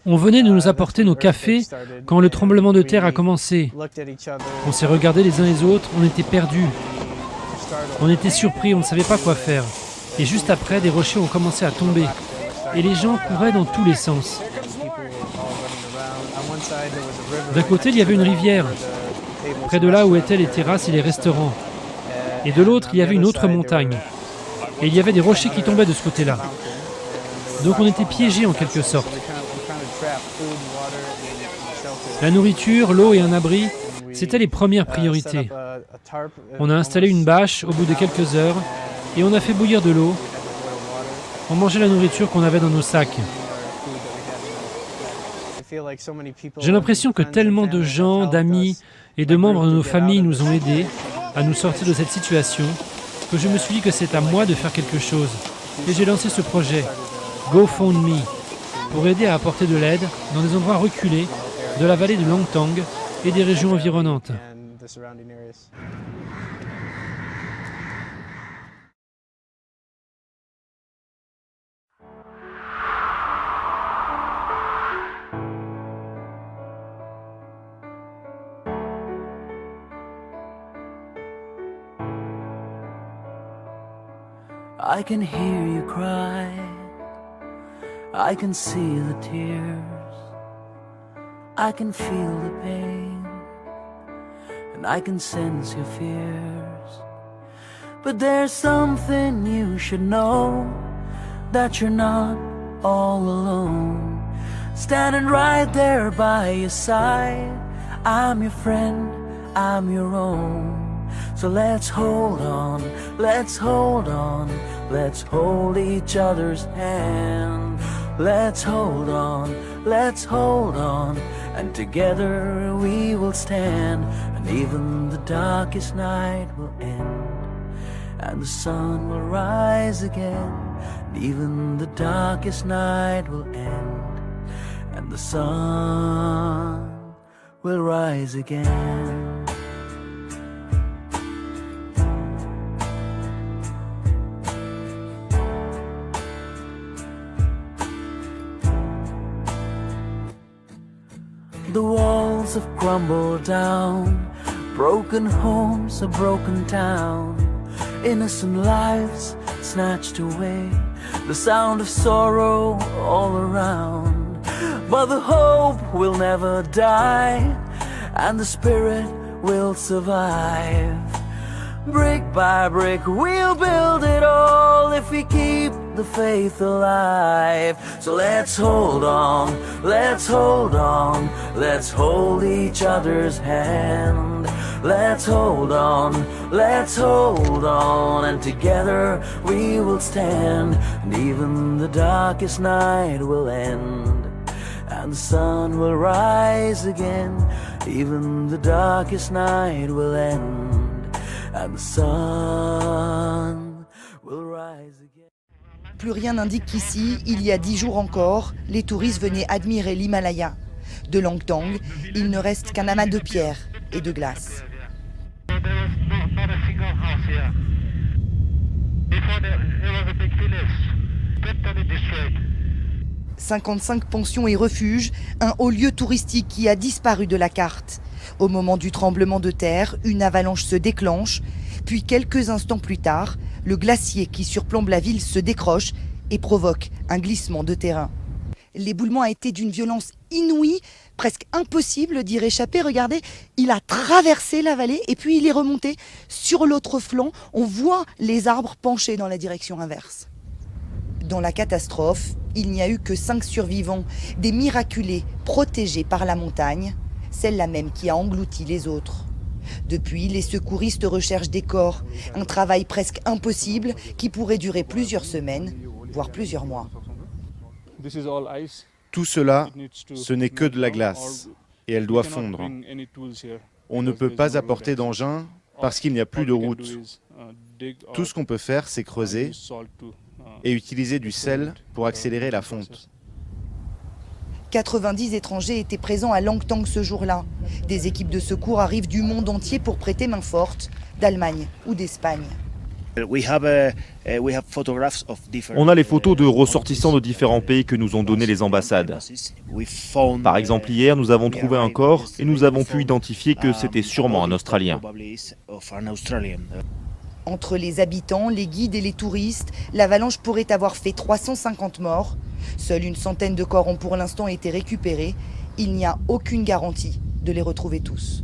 On venait de nous apporter nos cafés quand le tremblement de terre a commencé. On s'est regardés les uns les autres, on était perdus. On était surpris, on ne savait pas quoi faire. Et juste après, des rochers ont commencé à tomber. Et les gens couraient dans tous les sens. D'un côté, il y avait une rivière, près de là où étaient les terrasses et les restaurants. Et de l'autre, il y avait une autre montagne. Et il y avait des rochers qui tombaient de ce côté-là. Donc on était piégés en quelque sorte. La nourriture, l'eau et un abri, c'était les premières priorités. On a installé une bâche au bout de quelques heures et on a fait bouillir de l'eau. On mangeait la nourriture qu'on avait dans nos sacs. J'ai l'impression que tellement de gens, d'amis et de membres de nos familles nous ont aidés à nous sortir de cette situation que je me suis dit que c'est à moi de faire quelque chose. Et j'ai lancé ce projet, GoFundMe, pour aider à apporter de l'aide dans des endroits reculés de la vallée de Langtang et des régions environnantes. I can hear you cry, I can see the tears, I can feel the pain, and I can sense your fears. But there's something you should know, that you're not all alone. Standing right there by your side, I'm your friend, I'm your own. So let's hold on, let's hold on, let's hold each other's hand. Let's hold on, let's hold on, and together we will stand. And even the darkest night will end, and the sun will rise again. And even the darkest night will end, and the sun will rise again. The walls have crumbled down, broken homes, a broken town, innocent lives snatched away, the sound of sorrow all around. But the hope will never die, and the spirit will survive. Brick by brick we'll build it all, if we keep the faith alive. So let's hold on, let's hold on, let's hold each other's hand. Let's hold on, let's hold on, and together we will stand. And even the darkest night will end, and the sun will rise again. Even the darkest night will end, and the sun will rise again. Plus rien n'indique qu'ici, il y a 10 jours encore, les touristes venaient admirer l'Himalaya. De Langtang, il ne reste qu'un amas de pierres et de glace. 55 pensions et refuges, un haut lieu touristique qui a disparu de la carte. Au moment du tremblement de terre, une avalanche se déclenche, puis quelques instants plus tard, le glacier qui surplombe la ville se décroche et provoque un glissement de terrain. L'éboulement a été d'une violence inouïe, presque impossible d'y réchapper. Regardez, il a traversé la vallée et puis il est remonté sur l'autre flanc. On voit les arbres penchés dans la direction inverse. Dans la catastrophe, il n'y a eu que 5 survivants, des miraculés protégés par la montagne, celle-là même qui a englouti les autres. Depuis, les secouristes recherchent des corps, un travail presque impossible qui pourrait durer plusieurs semaines, voire plusieurs mois. Tout cela, ce n'est que de la glace, et elle doit fondre. On ne peut pas apporter d'engin parce qu'il n'y a plus de route. Tout ce qu'on peut faire, c'est creuser et utiliser du sel pour accélérer la fonte. 90 étrangers étaient présents à Langtang ce jour-là. Des équipes de secours arrivent du monde entier pour prêter main forte, d'Allemagne ou d'Espagne. On a les photos de ressortissants de différents pays que nous ont donné les ambassades. Par exemple, hier, nous avons trouvé un corps et nous avons pu identifier que c'était sûrement un Australien. Entre les habitants, les guides et les touristes, l'avalanche pourrait avoir fait 350 morts. Seule une centaine de corps ont pour l'instant été récupérés. Il n'y a aucune garantie de les retrouver tous.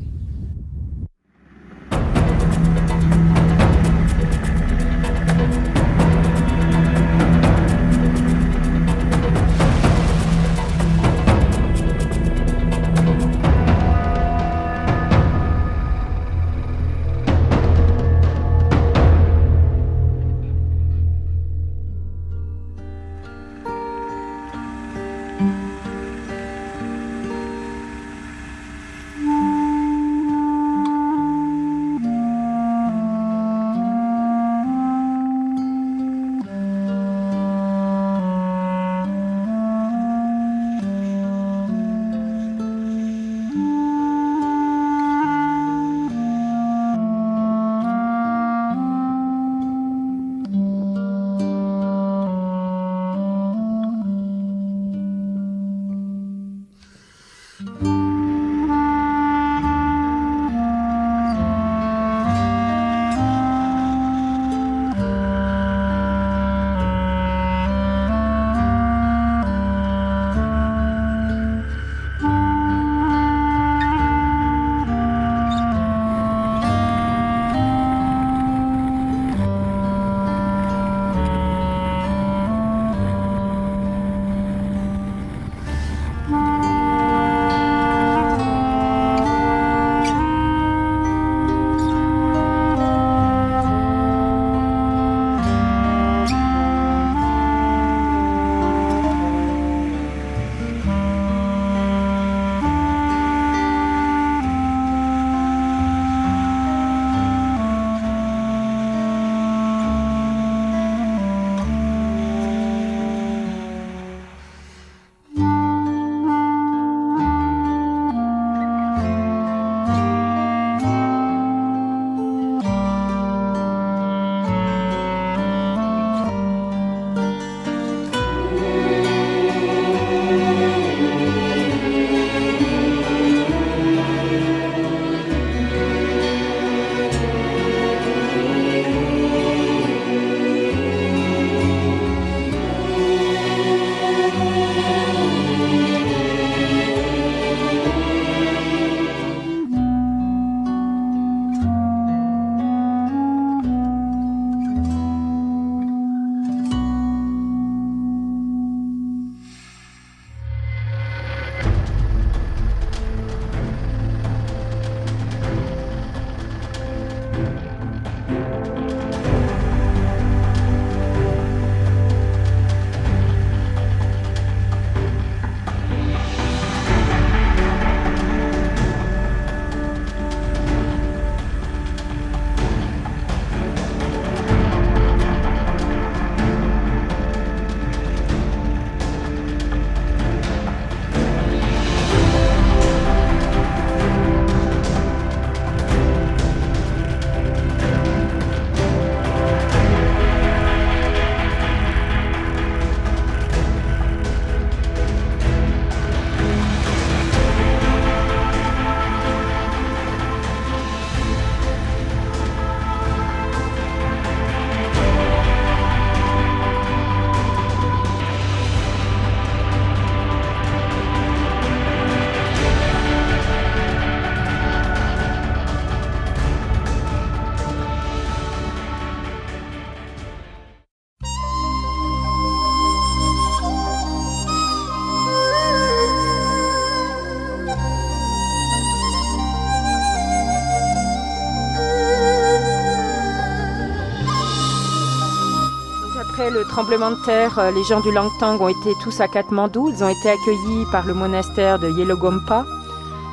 le tremblement de terre, les gens du Langtang ont été tous à Katmandou. Ils ont été accueillis par le monastère de Yelogompa.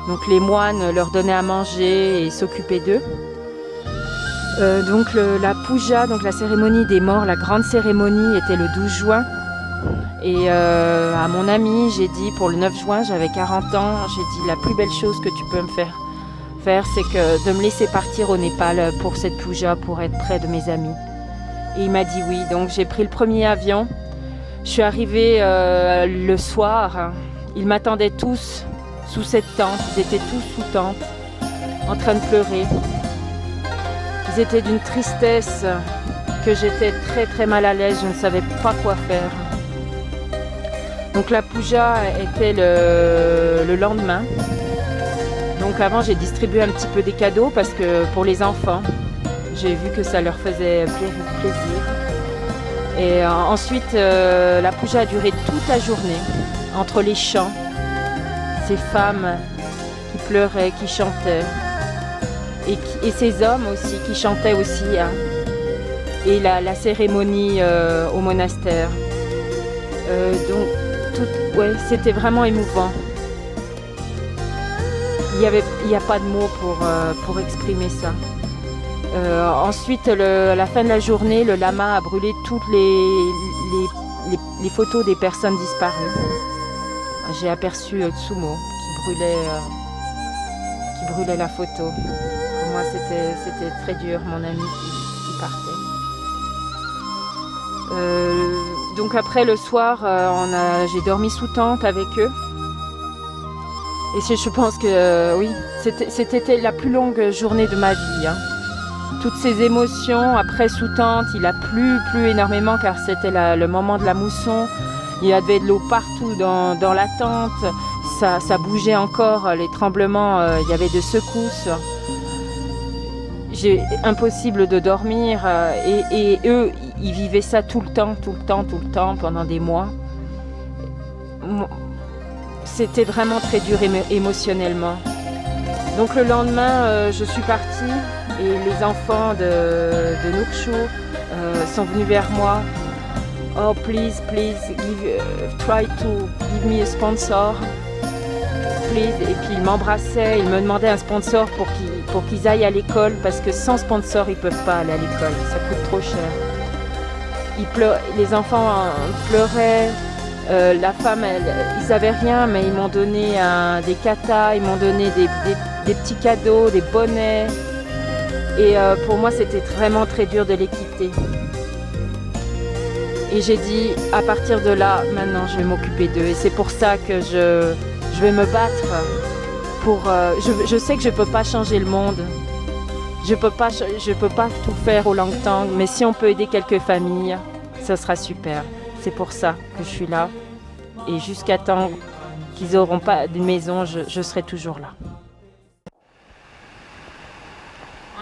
Donc les moines leur donnaient à manger et s'occupaient d'eux. Donc la puja, donc la cérémonie des morts, la grande cérémonie était le 12 juin. Et à mon ami, j'ai dit pour le 9 juin, j'avais 40 ans, j'ai dit la plus belle chose que tu peux me faire, c'est que de me laisser partir au Népal pour cette puja, pour être près de mes amis. Et il m'a dit oui, donc j'ai pris le premier avion. Je suis arrivée le soir, ils m'attendaient tous sous cette tente, ils étaient tous sous tente, en train de pleurer. Ils étaient d'une tristesse que j'étais très très mal à l'aise, je ne savais pas quoi faire. Donc la puja était le lendemain. Donc avant j'ai distribué un petit peu des cadeaux parce que pour les enfants, j'ai vu que ça leur faisait plaisir. Et ensuite la puja a duré toute la journée, entre les chants, ces femmes qui pleuraient, qui chantaient, et ces hommes aussi qui chantaient aussi, hein. Et la cérémonie au monastère. Ouais, c'était vraiment émouvant. Il n'y a pas de mots pour exprimer ça. Ensuite, à la fin de la journée, le lama a brûlé toutes les photos des personnes disparues. J'ai aperçu Tsumo qui brûlait la photo. Pour moi, c'était très dur, mon ami qui partait. Donc après le soir, j'ai dormi sous tente avec eux. Et je pense que oui, c'était la plus longue journée de ma vie, hein. Toutes ces émotions, après sous tente, il a plu énormément car c'était le moment de la mousson. Il y avait de l'eau partout dans la tente, ça bougeait encore, les tremblements, il y avait des secousses. Impossible de dormir et eux, ils vivaient ça tout le temps, pendant des mois. C'était vraiment très dur émotionnellement. Donc le lendemain, je suis partie et les enfants de Nurshu sont venus vers moi. Oh please, try to give me a sponsor. Please. Et puis ils m'embrassaient, ils me demandaient un sponsor pour qu'ils aillent à l'école parce que sans sponsor ils ne peuvent pas aller à l'école, ça coûte trop cher. Les enfants pleuraient. La femme, ils n'avaient rien, mais ils m'ont donné des katas, ils m'ont donné des petits cadeaux, des bonnets. Et pour moi, c'était vraiment très dur de les quitter. Et j'ai dit, à partir de là, maintenant, je vais m'occuper d'eux. Et c'est pour ça que je vais me battre. Je sais que je ne peux pas changer le monde. Je peux pas tout faire au Langtang, mais si on peut aider quelques familles, ça sera super. C'est pour ça que je suis là. Et jusqu'à temps qu'ils n'auront pas de maison, je serai toujours là.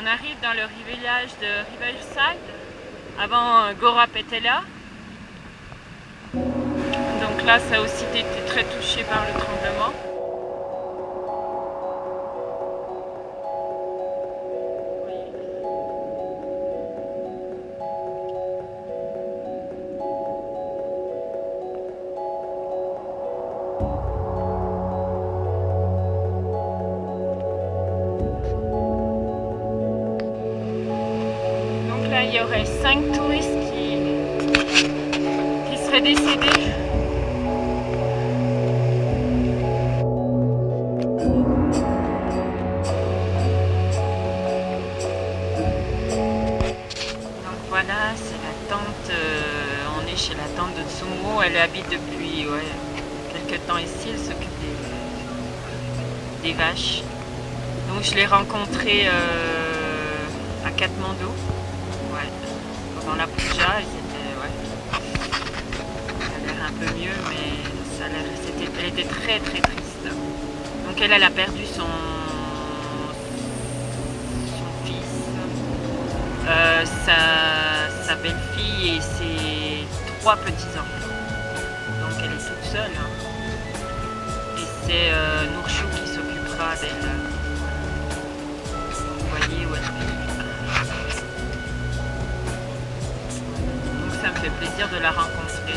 On arrive dans le village de Riverside. Avant, Gorap était là. Donc là, ça a aussi été très touché par le tremblement. Il y aurait 5 touristes qui seraient décédés. Donc voilà, c'est la tente, on est chez la tante de Tsumo, elle habite depuis quelques temps ici, elle s'occupe des vaches. Donc je l'ai rencontrée à Katmandou. Dans la puja, ça a l'air un peu mieux, mais elle était très très triste. Donc elle a perdu son fils, sa belle-fille et ses 3 petits-enfants. Donc elle est toute seule. Et c'est Nurshu qui s'occupera d'elle. Vous voyez où elle est. Ça me fait plaisir de la rencontrer.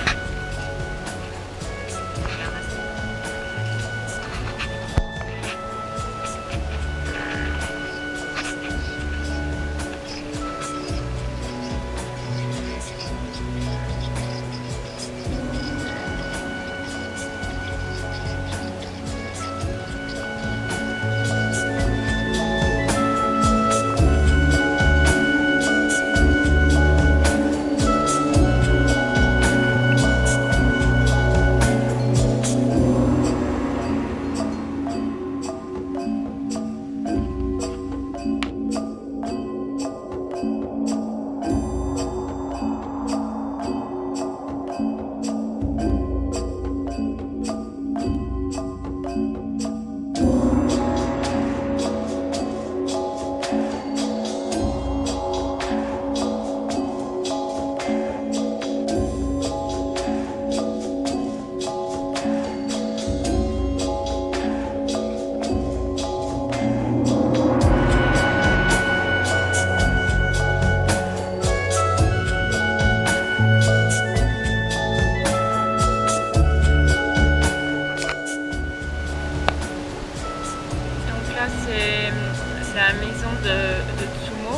C'est la maison de Tsumo.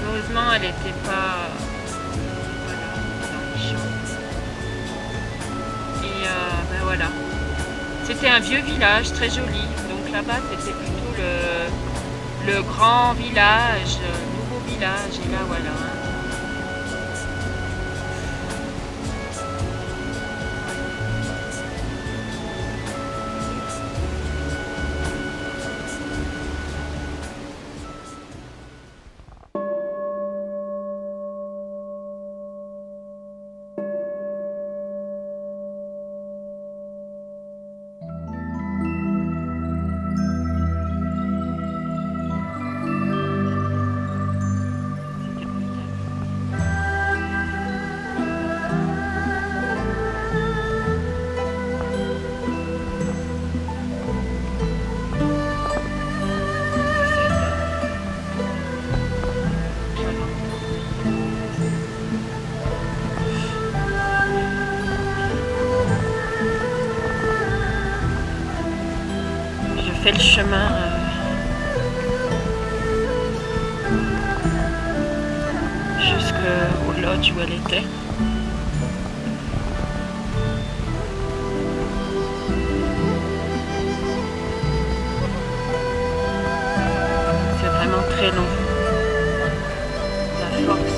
Heureusement, elle n'était pas dans les champs. Et ben voilà. C'était un vieux village très joli. Donc là-bas, c'était plutôt le grand village, nouveau village. Et là, voilà. Fait le chemin jusqu'au lodge où elle était. C'est vraiment très long. La force.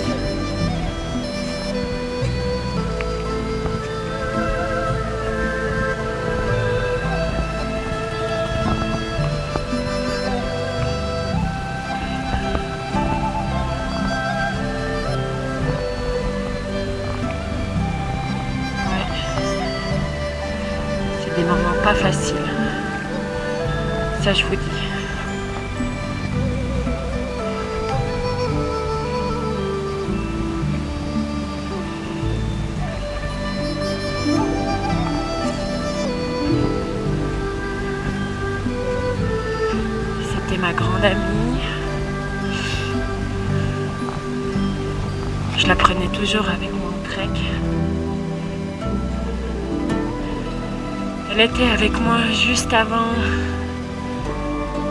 Des moments pas faciles, ça je vous dis. C'était ma grande amie. Je la prenais toujours avec moi en trek. Elle était avec moi juste avant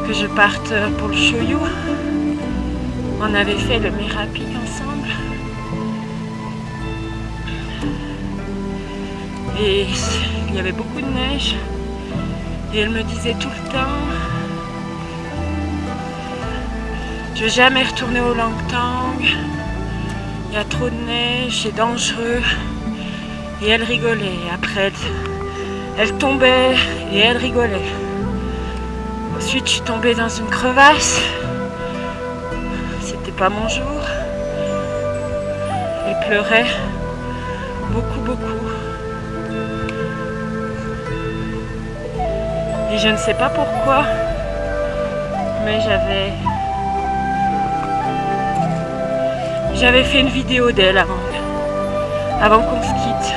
que je parte pour le Shoyu. On avait fait le Merapi ensemble. Et il y avait beaucoup de neige. Et elle me disait tout le temps, je ne vais jamais retourner au Langtang. Il y a trop de neige, c'est dangereux. Et elle rigolait. Après, elle tombait et elle rigolait. Ensuite, je suis tombée dans une crevasse. C'était pas mon jour. Elle pleurait beaucoup, beaucoup. Et je ne sais pas pourquoi, mais j'avais fait une vidéo d'elle avant qu'on se quitte.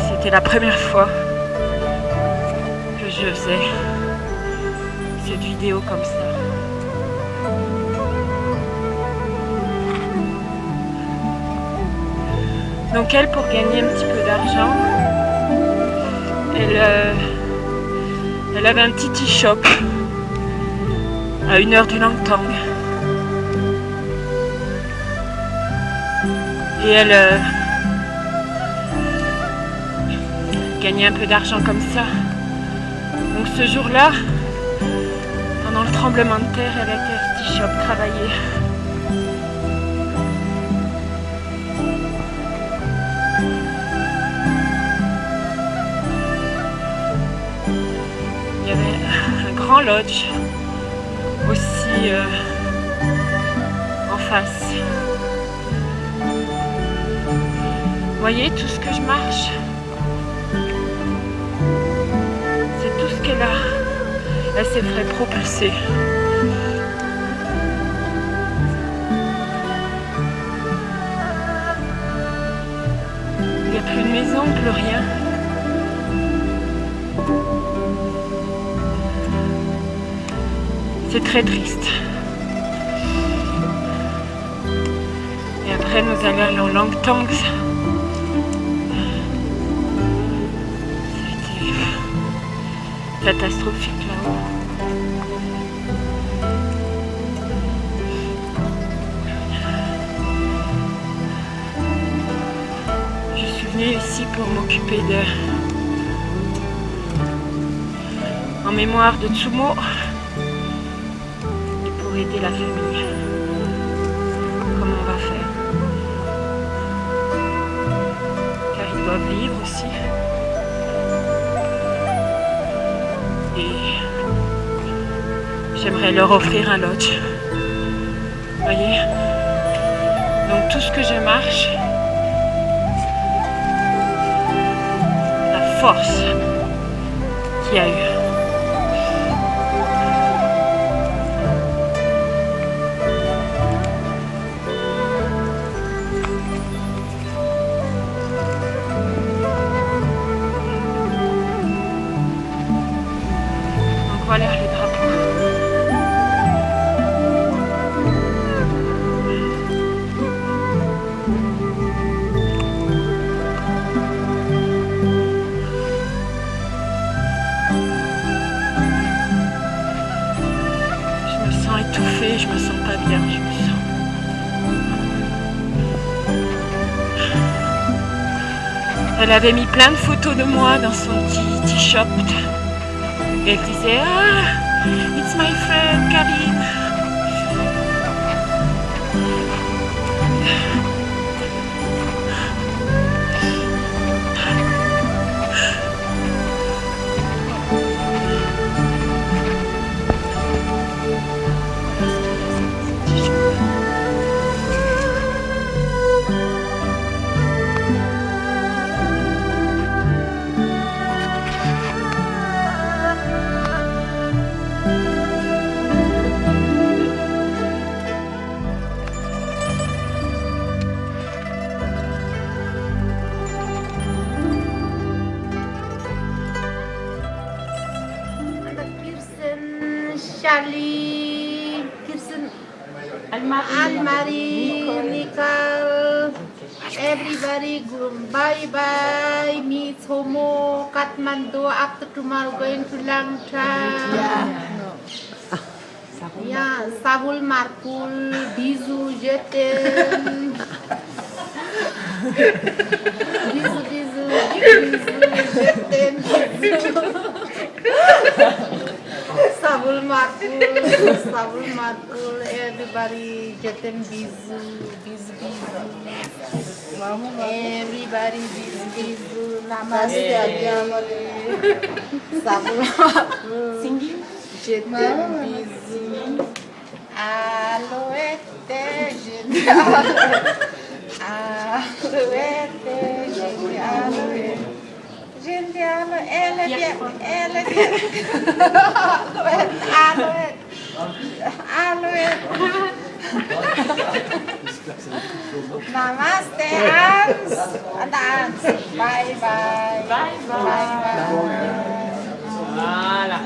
C'était la première fois que je faisais cette vidéo comme ça. Donc elle, pour gagner un petit peu d'argent, elle avait un petit tea shop à 1 heure du Langtang. Et elle gagnait un peu d'argent comme ça. Donc ce jour-là, pendant le tremblement de terre, elle était à ce tea shop travailler. Il y avait un grand lodge aussi en face. Vous voyez tout ce que je marche? C'est tout ce qu'elle a. Elle s'est fait propulser. Il n'y a plus de maison, plus rien. C'est très triste. Et après, nous allons aller en Langtang. Ça a été catastrophique là-haut. Je suis venue ici pour m'occuper en mémoire de Tsumo. Aider la famille. Comment on va faire? Car ils doivent vivre aussi. Et j'aimerais leur offrir un lodge. Vous voyez? Donc tout ce que je marche, la force qu'il y a eu. Voilà le drapeau. Je me sens étouffée, je me sens pas bien, je me sens. Elle avait mis plein de photos de moi dans son petit tea shop. Et elle disait, ah, it's my friend Karine. Charlie, Kirsten, Anne-Marie, Nicole, everybody, bye-bye, meet Homo, Kathmandu, after tomorrow going to Langtang. Yeah, Sabul Markul, bisous, je t'aime. Bisous, bisous, je t'aime. Sabul Markul, everybody, je t'aime, bisous, bisous, bisous. Everybody, bisous, bisous, namaste, adiamore. Sabul Markul, singing, je t'aime, bisous. Aloete, aloete, aloete. Gente, ela é bien, aloe. Namaste, Hans. Bye, bye. Bye, bye. Voilà.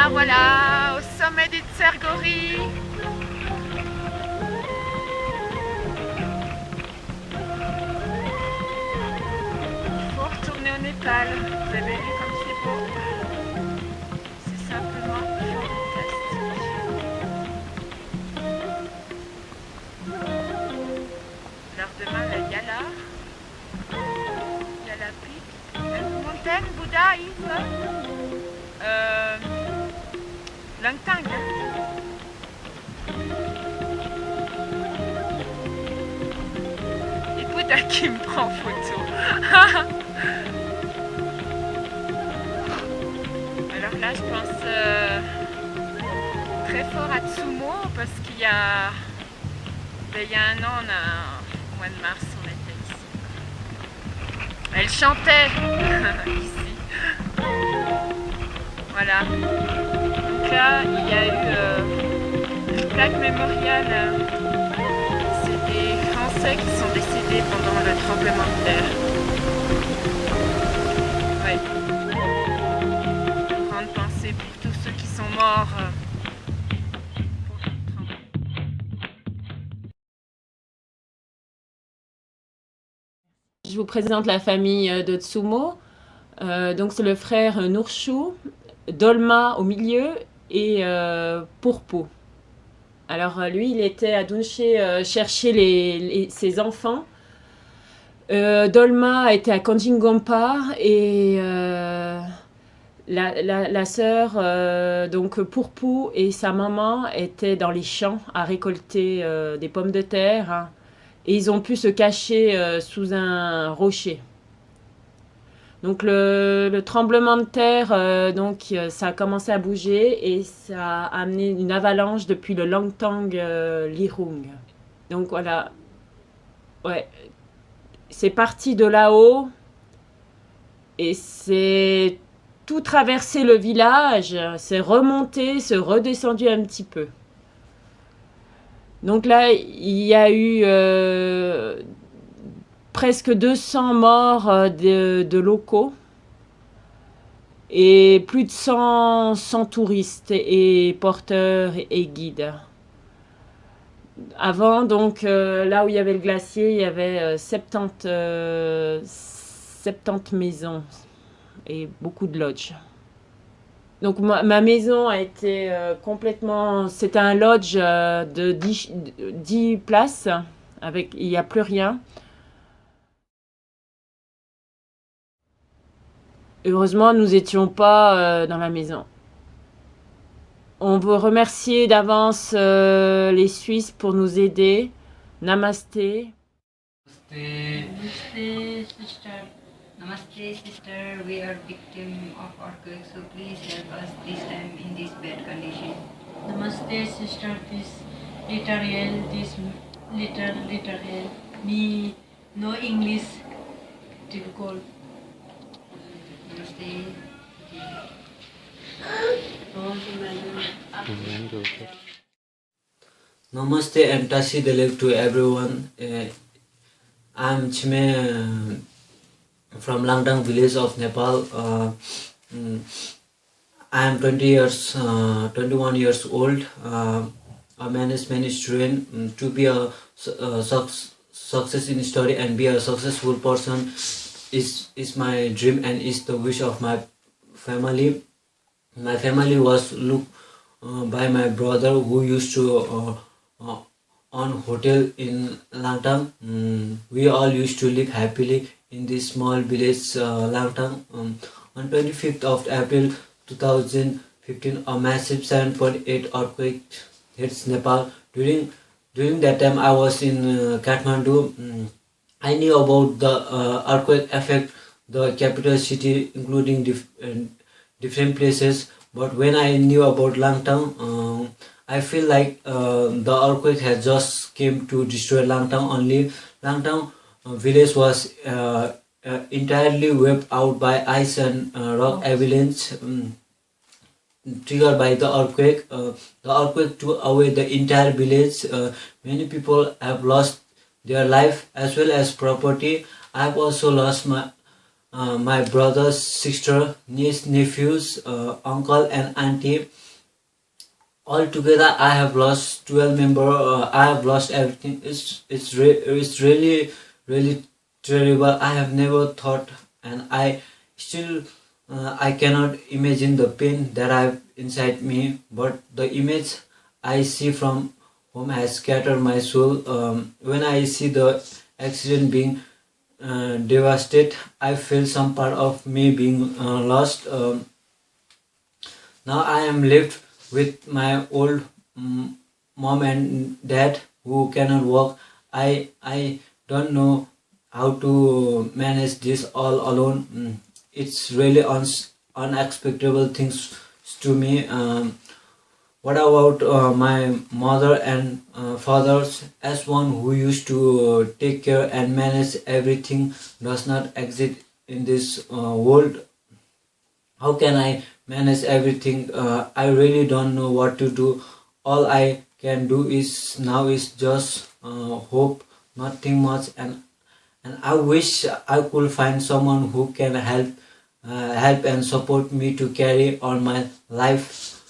Alors voilà, au sommet du Tsergori. Il faut retourner au Népal. Vous avez vu comme c'est beau. C'est simplement fantastique. Alors demain, la Yala. Yala Peak. Mountain, Bouddha, Yves. Langtang. Et Bouddha qui me prend en photo. Alors là, je pense très fort à Tsumo parce qu'il y a un an, au mois de mars, on était ici. Elle chantait ici. Voilà. Donc là, il y a eu une plaque mémoriale. C'est des Français qui sont décédés pendant le tremblement de terre. Ouais. Grande pensée pour tous ceux qui sont morts. Je vous présente la famille de Tsumo. Donc c'est le frère Nurshu, Dolma au milieu et Purpu. Alors lui, il était à Dungche chercher ses enfants. Dolma était à Kanjingompa et la sœur, donc Purpu et sa maman étaient dans les champs à récolter des pommes de terre. Hein, et ils ont pu se cacher sous un rocher. Donc le tremblement de terre, ça a commencé à bouger et ça a amené une avalanche depuis le Langtang Lirung. Donc voilà, ouais, c'est parti de là-haut et c'est tout traversé le village, c'est remonté, c'est redescendu un petit peu. Donc là, il y a eu presque 200 morts de locaux et plus de 100 touristes et porteurs et guides. Avant, donc, là où il y avait le glacier, il y avait 70 maisons et beaucoup de lodges. Donc ma maison a été complètement... C'était un lodge de 10 places, il n'y a plus rien. Heureusement, nous n'étions pas dans la maison. On veut remercier d'avance les Suisses pour nous aider. Namasté. Namaste, sister. Namaste, sister. We are victim of earthquake, so please help us this time in this bad condition. Namaste, sister. This little help. Me no English difficult. Namaste. Namaste and Tashi Delek to everyone. I'm Chime from Langtang village of Nepal. I am 21 years old. I manage many students to be a success in study and be a successful person is my dream and is the wish of my family. My family was looked by my brother who used to on hotel in Langtang. We all used to live happily in this small village Langtang. On 25th of April 2015, a massive 7.8 earthquake hits Nepal. During that time, I was in Kathmandu. I knew about the earthquake affect the capital city, including different places. But when I knew about Langtang, I feel like the earthquake has just came to destroy Langtang only. Langtang village was entirely wiped out by ice and rock avalanche triggered by the earthquake. The earthquake took away the entire village. Many people have lost their life as well as property. I have also lost my brothers, sister, niece, nephews, uncle and auntie. Altogether, I have lost 12 members. I have lost everything. It's really terrible. I have never thought, and I still I cannot imagine the pain that I have inside me. But the image I see from home has scattered my soul. When I see the accident being devastated, I feel some part of me being lost. Now I am left with my old mom and dad who cannot walk. I don't know how to manage this all alone. It's really unexpected things to me. What about my mother and fathers? As one who used to take care and manage everything does not exist in this world. How can I manage everything? I really don't know what to do. All I can do is now is just hope, nothing much, and I wish I could find someone who can help and support me to carry on my life.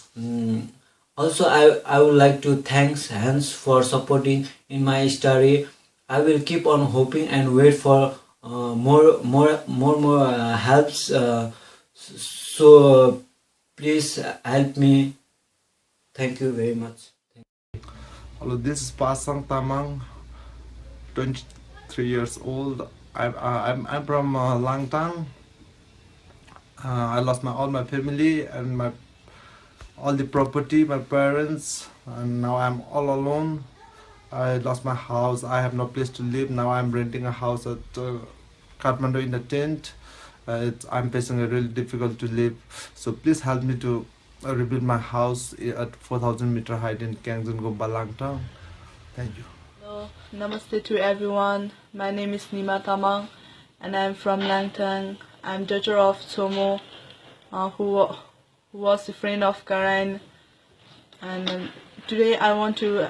Also, I would like to thank Hans for supporting in my story. I will keep on hoping and wait for more helps. So please help me. Thank you very much. Hello, this is Pasang Tamang, 23 years old. I'm from Langtang. I lost all my family and all the property, my parents, and now I'm all alone. I lost my house. I have no place to live. Now I'm renting a house at Kathmandu in a tent. I'm facing a really difficult to live. So please help me to rebuild my house at 4,000 meter height in Kangzon Gompa, Langtang. Thank you. Hello, namaste to everyone. My name is Nima Tamang and I'm from Langtang. I'm daughter of Somo, who was a friend of Karain. And today I want to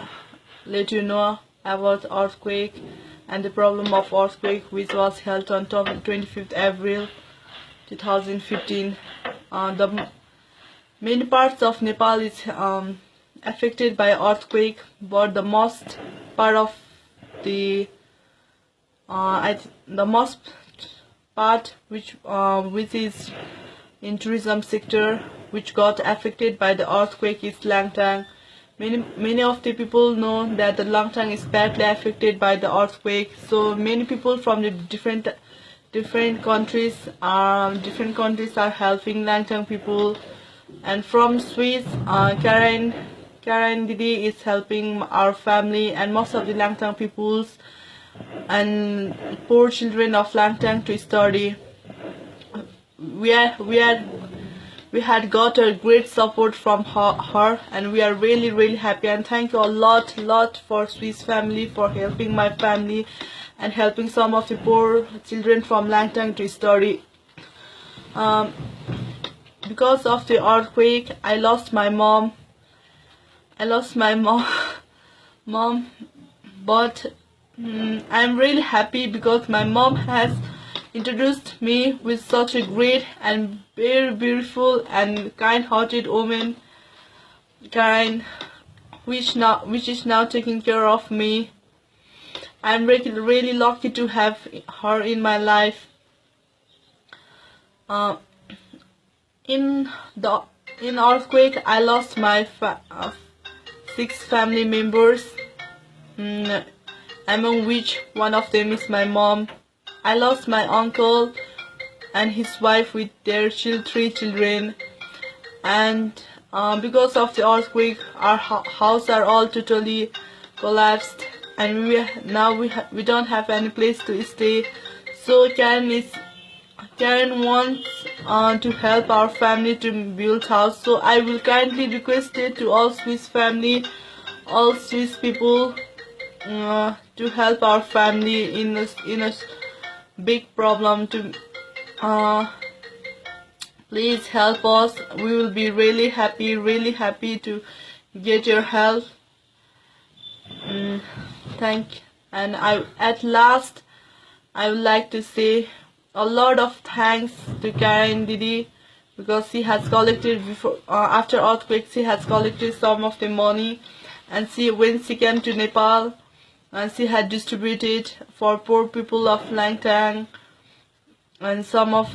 let you know about earthquake and the problem of earthquake, which was held on 25th April 2015. The many parts of Nepal is affected by earthquake, but the most part of the most part which is in tourism sector, which got affected by the earthquake, is Langtang. Many of the people know that the Langtang is badly affected by the earthquake. So many people from the different countries are helping Langtang people. And from Swiss, Karen Didi is helping our family and most of the Langtang peoples and poor children of Langtang to study. We had got a great support from her, and we are really happy, and thank you a lot for Swiss family for helping my family and helping some of the poor children from Langtang to study. Because of the earthquake, I lost my mom, but I'm really happy because my mom has introduced me with such a great and very beautiful and kind-hearted woman, Karen, which is now taking care of me. I'm really lucky to have her in my life. In earthquake, I lost my 6 family members, among which one of them is my mom. I lost my uncle and his wife with their 3 children, and because of the earthquake, our house are all totally collapsed, and we don't have any place to stay. So Karen wants to help our family to build house. So I will kindly request it to all Swiss family, all Swiss people, to help our family in a big problem. Please help us. We will be really happy to get your help. And at last, I would like to say a lot of thanks to Karen Didi because she has collected after earthquake she has collected some of the money, and when she came to Nepal and she had distributed for poor people of Langtang, and some of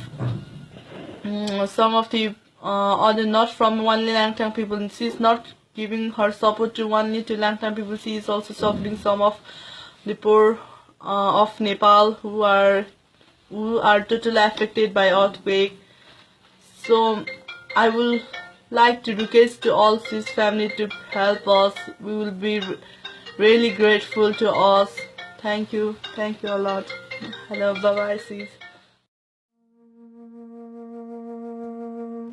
the other not from only Langtang people. And she's not giving her support to only to Langtang people. She is also supporting some of the poor of Nepal who are totally affected by earthquake. So I will like to request to all this family to help us. We will be really grateful to us. Thank you a lot. Hello, bye bye, sis.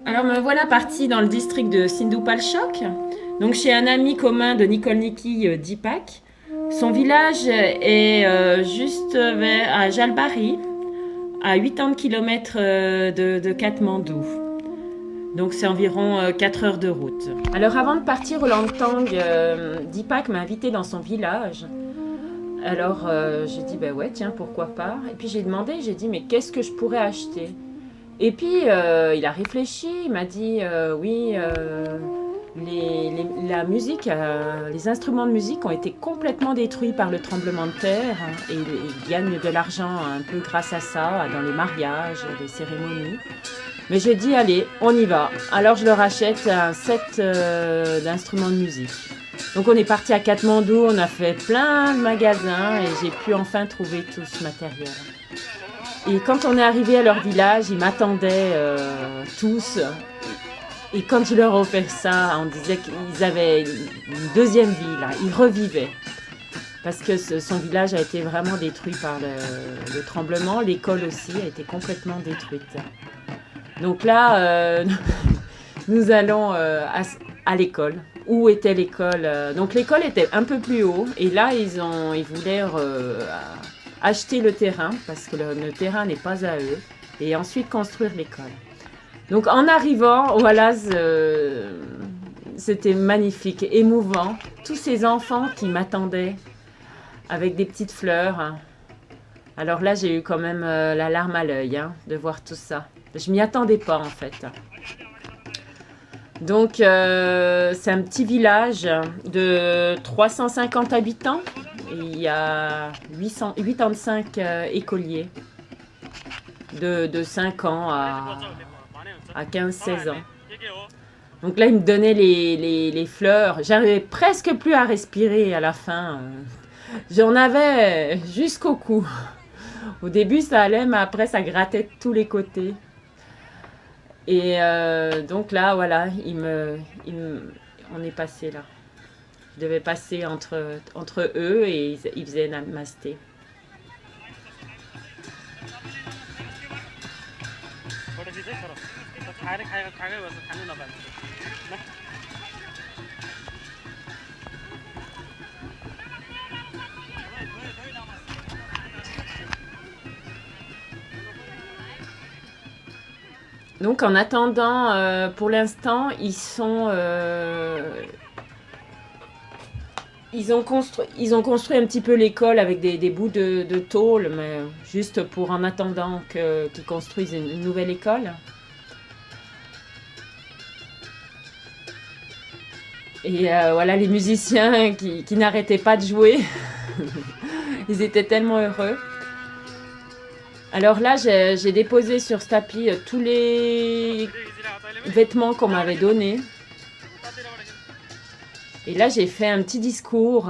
Alors me voilà partie dans le district de Sindhupalchok, donc chez un ami commun de Nicole Nikki, Deepak. Son village est juste à Jalbari, à 80 km de Katmandou. Donc c'est environ 4 heures de route. Alors avant de partir au Langtang, Deepak m'a invité dans son village. Alors j'ai dit bah ouais tiens pourquoi pas. Et puis j'ai dit mais qu'est-ce que je pourrais acheter? Et puis il a réfléchi, il m'a dit oui la musique, les instruments de musique ont été complètement détruits par le tremblement de terre et ils gagnent de l'argent un peu grâce à ça, dans les mariages, les cérémonies. Mais j'ai dit allez, on y va. Alors je leur achète un set d'instruments de musique. Donc on est parti à Katmandou, on a fait plein de magasins et j'ai pu enfin trouver tout ce matériel. Et quand on est arrivé à leur village, ils m'attendaient tous. Et quand je leur ai offert ça, on disait qu'ils avaient une deuxième vie, là. Ils revivaient. Parce que son village a été vraiment détruit par le tremblement. L'école aussi a été complètement détruite. Donc là, nous allons à l'école. Où était l'école? Donc l'école était un peu plus haut. Et là, ils voulaient acheter le terrain, parce que le terrain n'est pas à eux. Et ensuite construire l'école. Donc en arrivant, voilà, c'était magnifique, émouvant. Tous ces enfants qui m'attendaient avec des petites fleurs. Alors là, j'ai eu quand même la larme à l'œil de voir tout ça. Je m'y attendais pas en fait. Donc c'est un petit village de 350 habitants. Et il y a 85 écoliers de 5 ans à 15-16 ans. Donc là, il me donnait les fleurs. J'arrivais presque plus à respirer à la fin. J'en avais jusqu'au cou. Au début, ça allait, mais après, ça grattait de tous les côtés. Et donc là, voilà, on est passé là. Je devais passer entre eux et ils faisaient namasté. Donc en attendant, pour l'instant, ils ont construit un petit peu l'école avec des bouts de tôle, mais juste pour en attendant qu'ils construisent une nouvelle école. Et voilà, les musiciens qui n'arrêtaient pas de jouer, ils étaient tellement heureux. Alors là, j'ai déposé sur ce tapis tous les vêtements qu'on m'avait donnés. Et là, j'ai fait un petit discours.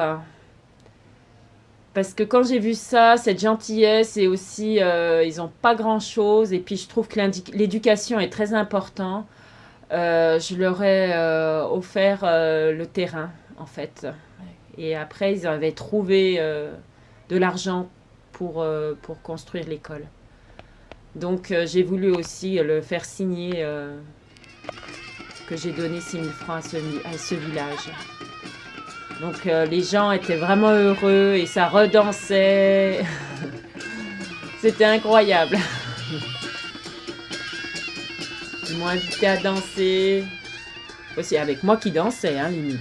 Parce que quand j'ai vu ça, cette gentillesse, et aussi, ils n'ont pas grand-chose. Et puis, je trouve que l'éducation est très importante. Je leur ai offert le terrain, en fait. Et après, ils avaient trouvé de l'argent pour construire l'école. Donc, j'ai voulu aussi le faire signer que j'ai donné 6 000 francs à ce village. Donc, les gens étaient vraiment heureux et ça redansait. C'était incroyable. Ils m'ont invité à danser. C'est avec moi qui dansais, limite.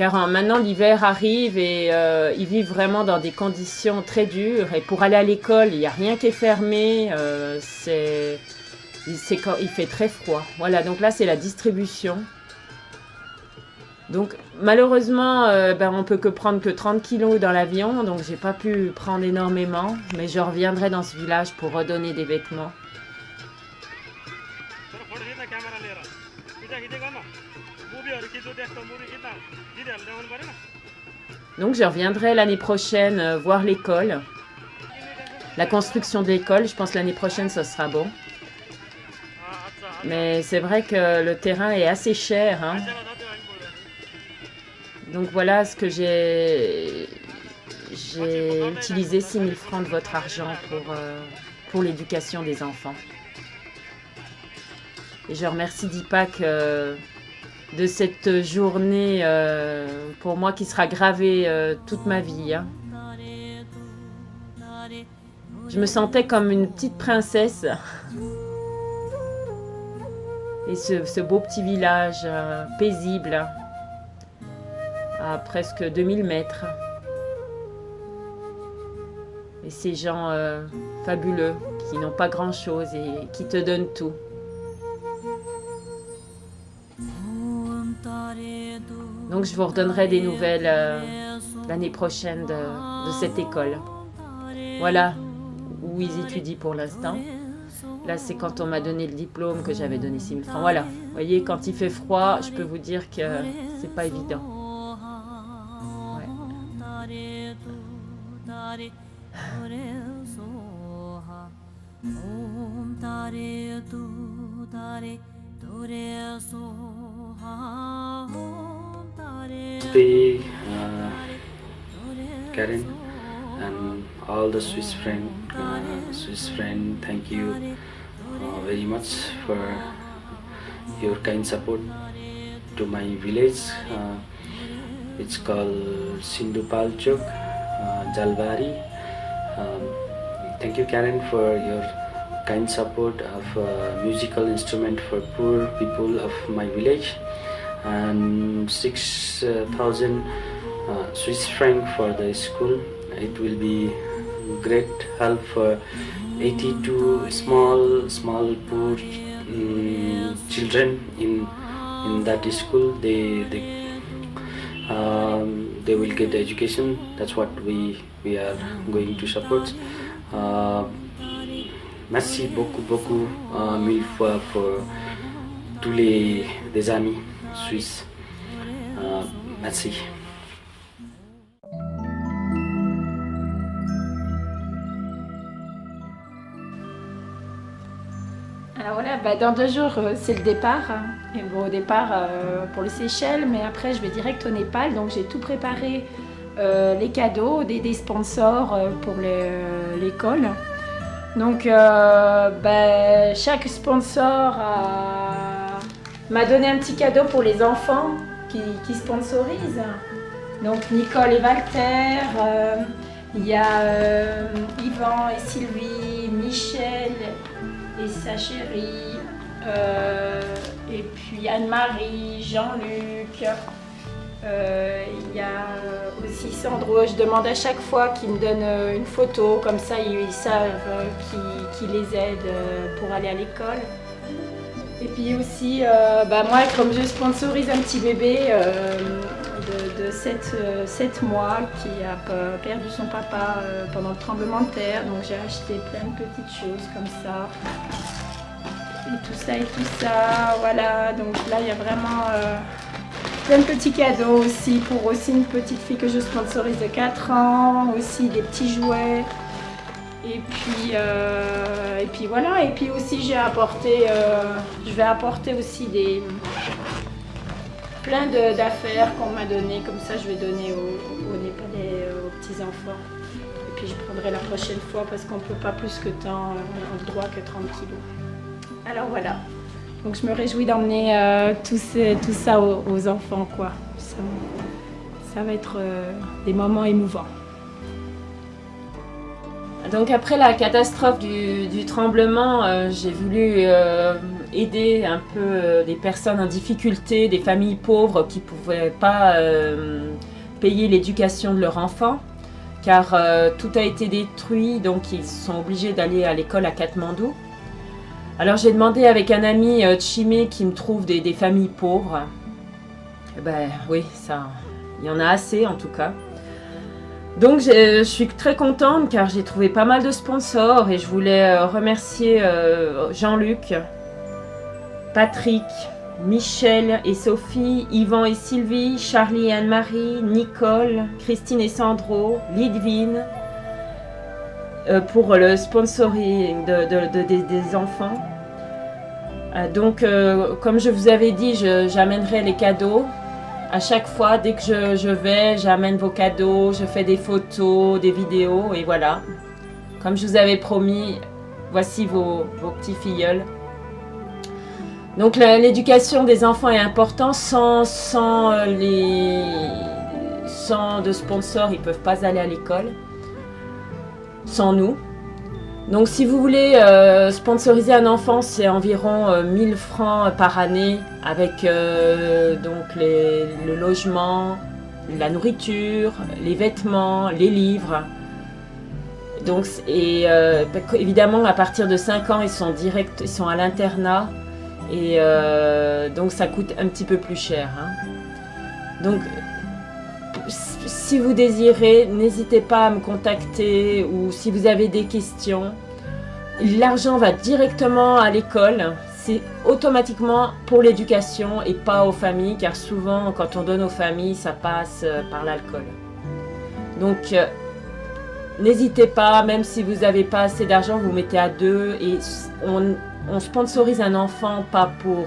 Car maintenant l'hiver arrive et ils vivent vraiment dans des conditions très dures. Et pour aller à l'école, il n'y a rien qui est fermé. Il fait très froid. Voilà, donc là c'est la distribution. Donc malheureusement, on peut que prendre que 30 kilos dans l'avion, donc j'ai pas pu prendre énormément. Mais je reviendrai dans ce village pour redonner des vêtements. Donc je reviendrai l'année prochaine voir l'école. La construction de l'école, je pense que l'année prochaine ce sera bon. Mais c'est vrai que le terrain est assez cher. Hein. Donc voilà ce que j'ai utilisé 6 000 francs de votre argent pour l'éducation des enfants. Et je remercie Deepak de cette journée pour moi qui sera gravée toute ma vie. Hein. Je me sentais comme une petite princesse. Et ce beau petit village paisible, à presque 2000 mètres. Et ces gens fabuleux qui n'ont pas grand-chose et qui te donnent tout. Donc je vous redonnerai des nouvelles l'année prochaine de cette école. Voilà où ils étudient pour l'instant. Là, c'est quand on m'a donné le diplôme que j'avais donné 6 000 francs. Voilà, vous voyez, quand il fait froid, je peux vous dire que c'est pas évident. Hey, Karen and all the Swiss friend, thank you very much for your kind support to my village. It's called Sindupalchok, Jalbari. Thank you, Karen, for your kind support of musical instrument for poor people of my village, and 6,000 Swiss franc for the school. It will be great help for 82 small poor children in that school. They will get education. That's what we are going to support. Merci beaucoup mille fois pour tous les amis suisses. Merci. Alors voilà, dans 2 jours, c'est le départ. Et bon, au départ pour les Seychelles, mais après je vais direct au Népal. Donc j'ai tout préparé, les cadeaux, des sponsors pour l'école. Donc chaque sponsor m'a donné un petit cadeau pour les enfants qui sponsorisent. Donc Nicole et Walter, il y a Yvan et Sylvie, Michel et sa chérie, et puis Anne-Marie, Jean-Luc, il y a aussi Sandro. Je demande à chaque fois qu'ils me donnent une photo, comme ça ils savent qui les aide pour aller à l'école. Et puis aussi, moi comme je sponsorise un petit bébé de 7 mois qui a perdu son papa pendant le tremblement de terre, donc j'ai acheté plein de petites choses comme ça. Et tout ça, voilà. Donc là il y a vraiment plein de petits cadeaux aussi pour aussi une petite fille que je sponsorise de 4 ans, aussi des petits jouets. Et puis voilà, et puis aussi je vais apporter aussi plein d'affaires qu'on m'a données, comme ça je vais donner aux Népalais, aux petits enfants. Et puis je prendrai la prochaine fois parce qu'on ne peut pas plus que tant, on a le droit que 30 kilos. Alors voilà, donc je me réjouis d'emmener tout ça aux enfants, quoi. Ça va être des moments émouvants. Donc après la catastrophe du tremblement, j'ai voulu aider un peu des personnes en difficulté, des familles pauvres qui ne pouvaient pas payer l'éducation de leurs enfants, car tout a été détruit, donc ils sont obligés d'aller à l'école à Katmandou. Alors j'ai demandé avec un ami Tchimé qui me trouve des familles pauvres. Et ben oui, ça, il y en a assez en tout cas. Donc je suis très contente car j'ai trouvé pas mal de sponsors et je voulais remercier Jean-Luc, Patrick, Michel et Sophie, Yvan et Sylvie, Charlie et Anne-Marie, Nicole, Christine et Sandro, Lidvine pour le sponsoring des enfants. Donc comme je vous avais dit, j'amènerai les cadeaux. À chaque fois, dès que je vais, j'amène vos cadeaux, je fais des photos, des vidéos, et voilà. Comme je vous avais promis, voici vos petits filleuls. Donc l'éducation des enfants est importante. Sans de sponsors, ils ne peuvent pas aller à l'école. Sans nous. Donc si vous voulez sponsoriser un enfant, c'est environ 1000 francs par année avec donc le logement, la nourriture, les vêtements, les livres. Donc, évidemment, à partir de 5 ans, ils sont à l'internat et donc ça coûte un petit peu plus cher. Hein. Donc si vous désirez, n'hésitez pas à me contacter ou si vous avez des questions. L'argent va directement à l'école, c'est automatiquement pour l'éducation et pas aux familles, car souvent quand on donne aux familles, ça passe par l'alcool. Donc n'hésitez pas, même si vous n'avez pas assez d'argent, vous mettez à 2 et on sponsorise un enfant, pas pour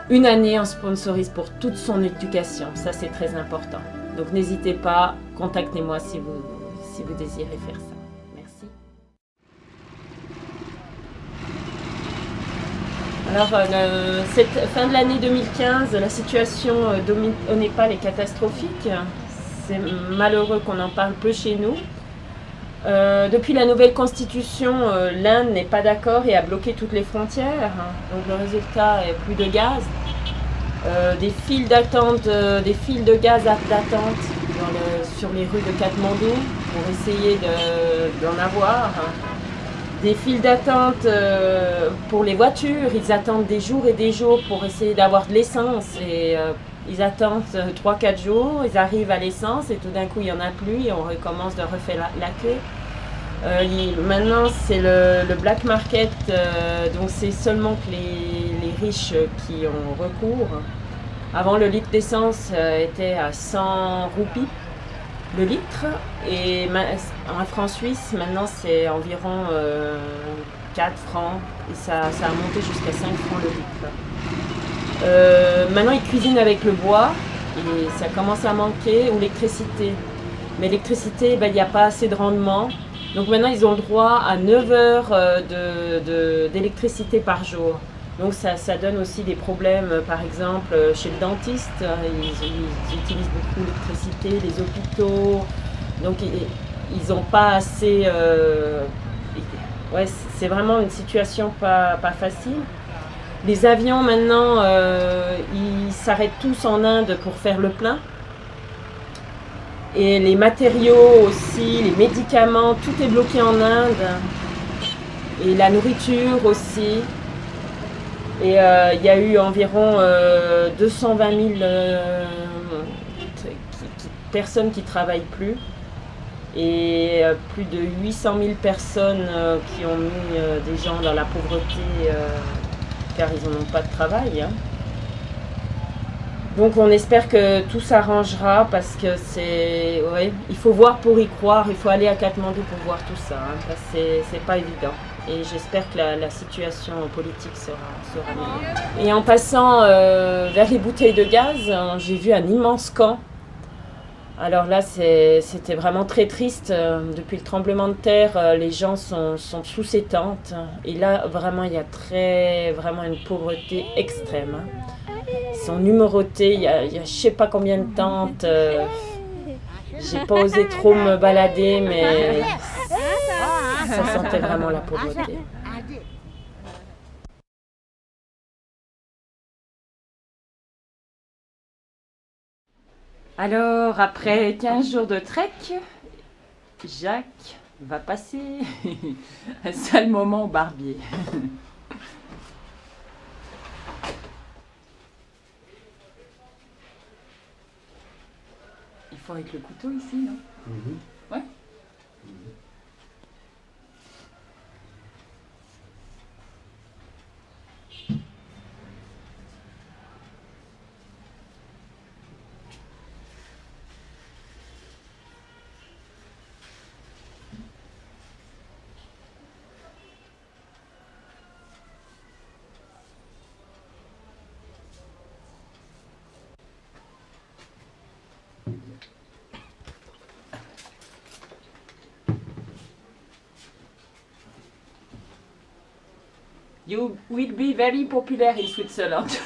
une année, on sponsorise pour toute son éducation, ça c'est très important. Donc n'hésitez pas, contactez-moi si vous désirez faire ça. Merci. Alors, cette fin de l'année 2015, la situation au Népal est catastrophique. C'est malheureux qu'on en parle peu chez nous. Depuis la nouvelle constitution, l'Inde n'est pas d'accord et a bloqué toutes les frontières. Donc le résultat est plus de gaz. Des files d'attente, des files de gaz d'attente sur les rues de Katmandou pour essayer d'en avoir. Des files d'attente pour les voitures, ils attendent des jours et des jours pour essayer d'avoir de l'essence. Et ils attendent 3-4 jours, ils arrivent à l'essence et tout d'un coup il n'y en a plus et on recommence de refaire la queue. Maintenant c'est le black market, donc c'est seulement que les riches qui ont recours. Avant le litre d'essence était à 100 roupies le litre et en francs suisses maintenant c'est environ 4 francs et ça a monté jusqu'à 5 francs le litre. Maintenant ils cuisinent avec le bois et ça commence à manquer, ou l'électricité. Mais l'électricité, il n'y a pas assez de rendement. Donc maintenant ils ont le droit à 9 heures d'électricité par jour. Donc ça donne aussi des problèmes, par exemple chez le dentiste, ils utilisent beaucoup l'électricité, les hôpitaux, donc ils n'ont pas assez... ouais, c'est vraiment une situation pas facile. Les avions maintenant, ils s'arrêtent tous en Inde pour faire le plein. Et les matériaux aussi, les médicaments, tout est bloqué en Inde. Et la nourriture aussi. Et il y a eu environ 220 000 personnes qui ne travaillent plus. Et plus de 800 000 personnes qui ont mis des gens dans la pauvreté car ils n'ont pas de travail. Hein. Donc on espère que tout s'arrangera parce que c'est... Ouais, il faut voir pour y croire, il faut aller à Katmandou pour voir tout ça. Hein, parce que c'est pas évident. Et j'espère que la situation politique sera meilleure. Et en passant vers les bouteilles de gaz, j'ai vu un immense camp. Alors là, c'était vraiment très triste. Depuis le tremblement de terre, les gens sont sous ces tentes. Et là, vraiment, il y a vraiment une pauvreté extrême. Ils sont numérotés, il y a je ne sais pas combien de tentes. J'ai pas osé trop me balader, mais Ça sentait vraiment la pauvreté. Alors, après 15 jours de trek, Jacques va passer un sale moment au barbier. Il faut avec le couteau ici, non? Ouais. You will be very popular in Switzerland.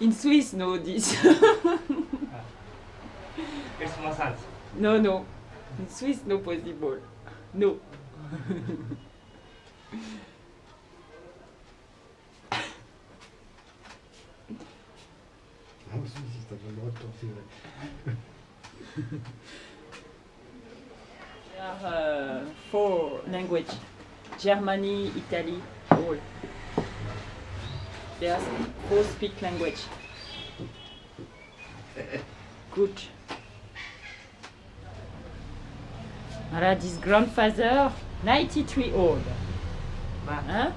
In Swiss, no, this. It's massage. No, no. In Swiss, no possible. No. Ah, aussi, si t'as pas le droit de torturer. There are 4 languages. Germany, Italy, all. There's 4 speak language. Good. Voilà, this grandfather, 93 old. Huh?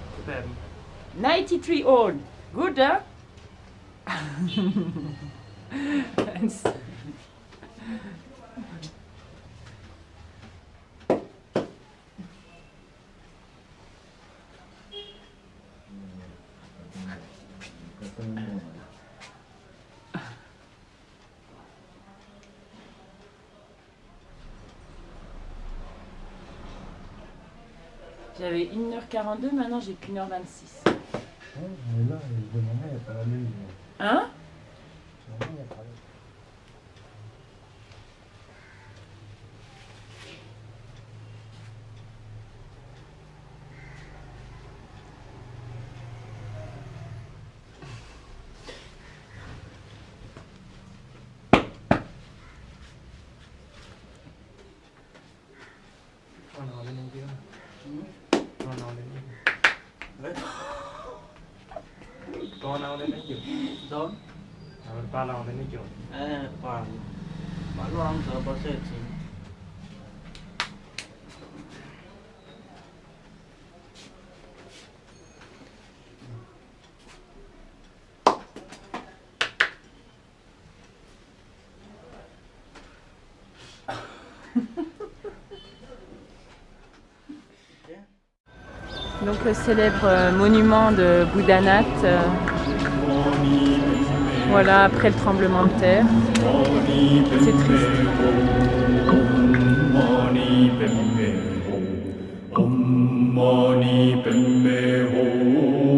93 old. Good, huh? J'avais 1h42, maintenant j'ai qu'1h26. Ouais, mais là, de maman, il n'y a pas la même. Hein? Maman, il n'y a pas la même. Con nào lên đấy chịu. Đâu? Ba nào lên đấy chịu. Baru orang tua bahasa sini. Donc le célèbre monument de Boudhanath, voilà, après le tremblement de terre. C'est triste. Mani Padme Hum, Mani Padme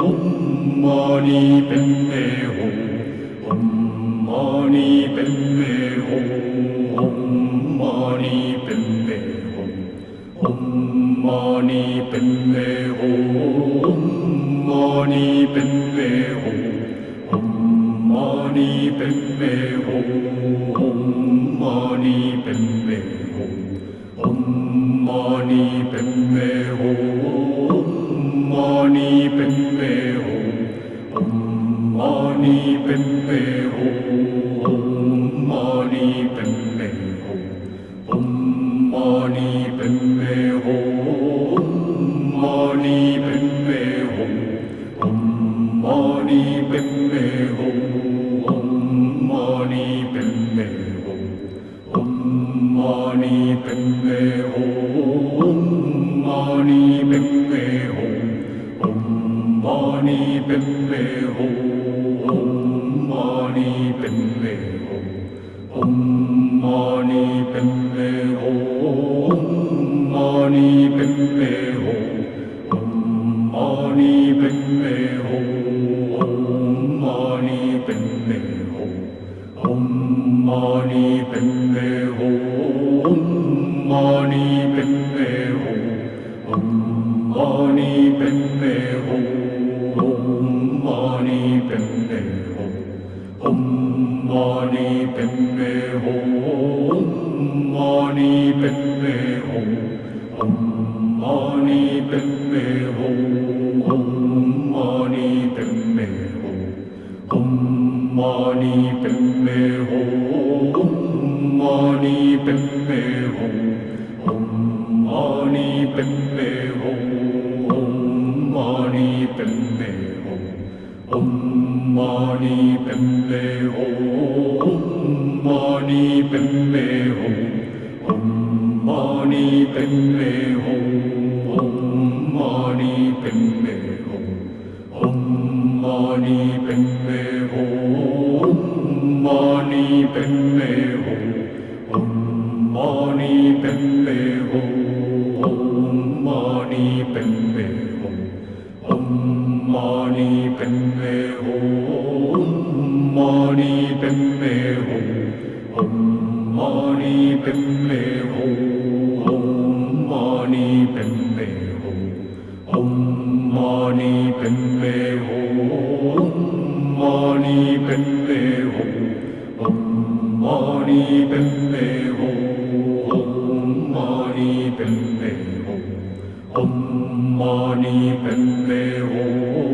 Hum, Mani Padme Hum, Mani Padme Hum, Mani Padme Hum, Mani Padme Hum, Mani Padme Hum, Mani Padme Hum, Mani Padme Mani Padme Hum, Mani Padme Hum, Mani Padme Om Mani Padme Hum.